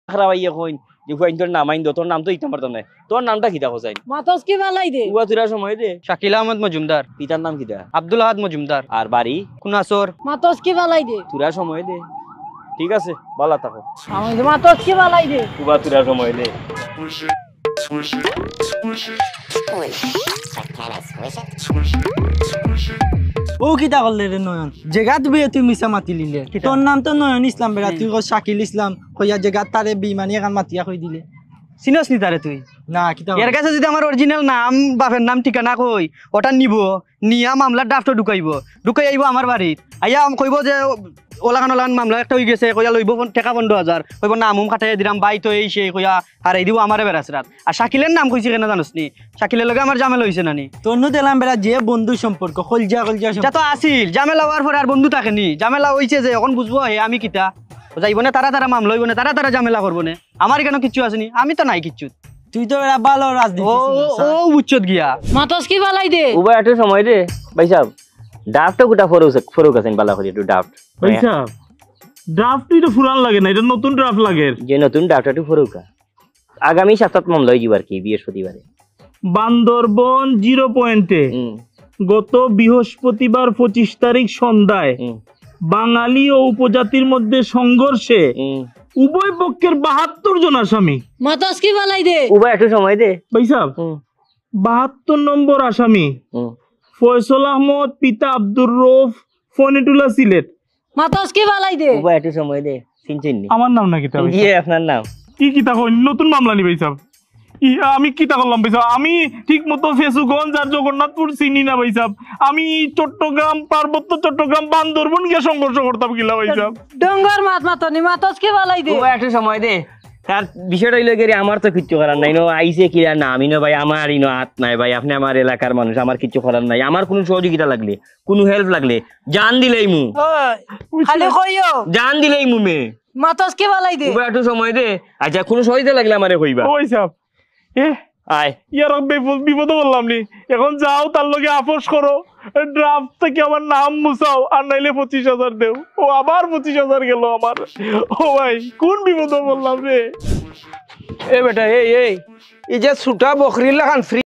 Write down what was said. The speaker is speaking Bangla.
খারাপ আইয়া কইন যে কইন তোর নাম আইন দো তোর নাম তো ইতাম পারতাম না তোর নামটা কিতা কোসাই মাতস কি বালাই দে উয়া তুরা সময় দে শাকিল আহমদ মজুমদার পিতার নাম কিতা আব্দুল আহাদ মজুমদার আর বাড়ি কুনাসর মাতস কি বালাই দে তুরা সময় দে ঠিক আছে ভালো থাকো আমি মাতস কি বালাই দে উবা তুরা সময় দে ও কিতা করলে রে নয়ন জেগাত বিয়ে তুই মিছা মাতি লিলে তোর নাম তো নয়ন ইসলাম বেড়া তুই শাকিল ইসলাম কইয়া জেগাত তারে বিমানি এখন মাতিয়া কই দিলে চিনস নি তারে তুই না কিতা এর কাছে যদি আমার অরিজিনাল নাম বাপের নাম ঠিকানা কই ওটা নিব নিয়া মামলার ড্রাফট ঢুকাই আইব আমার বাড়িত আইয়া কইব যে ওলাখান মামলা একটা হয়ে গেছে কইয়া লইব টাকা 15,000 কইব নাম কাটাই দিলাম বাই তো এই সেই কইয়া হারাই দিব আমারে বেড়াছ রাত আর শাকিলের নাম কইছি কেন জানোস নি শাকিলের লগে আমার ঝামেলা হইছে নানি তোর নু দিলাম বেড়া যে বন্ধু সম্পর্ক কলজা যা তো আসিল ঝামেলা হওয়ার পরে আর বন্ধু থাকেনি ঝামেলা হইছে যে এখন বুঝবো হে আমি কিতা যাইব না তারা মামলা হইব না তারা ঝামেলা করবো না আমার কেন কিচ্ছু আসেনি আমি তো নাই কিচ্ছু তুই তো বেড়া ভালো রাজনীতি ও উচ্চত গিয়া মাতস কি বালাই দে উবা একটু সময় দে ভাই সাহেব ড্রাফটটা গোটা ফরুক আছেন বালা করে একটু ড্রাফট ভাই সাহেব ড্রাফট তো ফুরান লাগে না এটা নতুন ড্রাফট লাগে যে নতুন ড্রাফট একটু ফরুক আগামী সপ্তাহ মামলা হইব আর কি বৃহস্পতিবারে বান্দরবন 0 পয়েন্টে গত বৃহস্পতিবার 25 তারিখ সন্ধ্যায় বাঙালি ও উপজাতির মধ্যে সংঘর্ষে উভয় পক্ষের 72 জন আসামি মাতস কি বালাই দে উবা একটু সময় দে ভাই সাহেব 72 নম্বর আসামি ফয়সল আহমদ পিতা আব্দুর রউফ ফনিটুলা সিলেট মাতস কি বালাই দে উবা একটু সময় দে চিনছেন নি আমার নাম না কিতা জি আপনার নাম কি কিতা কই নতুন মামলা নি ভাই সাহেব আমি কিতা করলাম ভাই সাহেব আমি ঠিক মতো ফেসুগঞ্জ আর জগন্নাথপুর চিনি না ভাই সাহেব আমি চট্টগ্রাম পার্বত্য চট্টগ্রাম বান্দরবন গিয়ে সংঘর্ষ করতাম কিলা ভাই সাহেব ডঙ্গর মাতনি মাতস কি বালাই দে উবা একটু সময় দে তার বিষয়টা হইলো গেরে আমার তো কিচ্ছু করার নাই আইসে কিরা না আমি ভাই আমার হাত নাই ভাই আপনি আমার এলাকার মানুষ আমার কিচ্ছু করার নাই আমার কোনো সহযোগিতা লাগলে কোনো হেল্প লাগলে জান দিলেই মু খালি কইও জান দিলেই মু মে মাতস কি বালাই দে উবা একটু সময় দে আচ্ছা কোনো সহযোগিতা লাগলে আমারে কইবা ওই সাহেব আয় ইয়ার বিপদ বললাম নি এখন যাও তার লগে আপোষ করো ড্রাফট থেকে আমার নাম মুছাও আর নাইলে 25,000 দেও ও আবার 25,000 গেল আমার ও ভাই কোন বিপদ বললাম রে এ বেটা এই যে ছুটা বকরির লাগান ফ্রি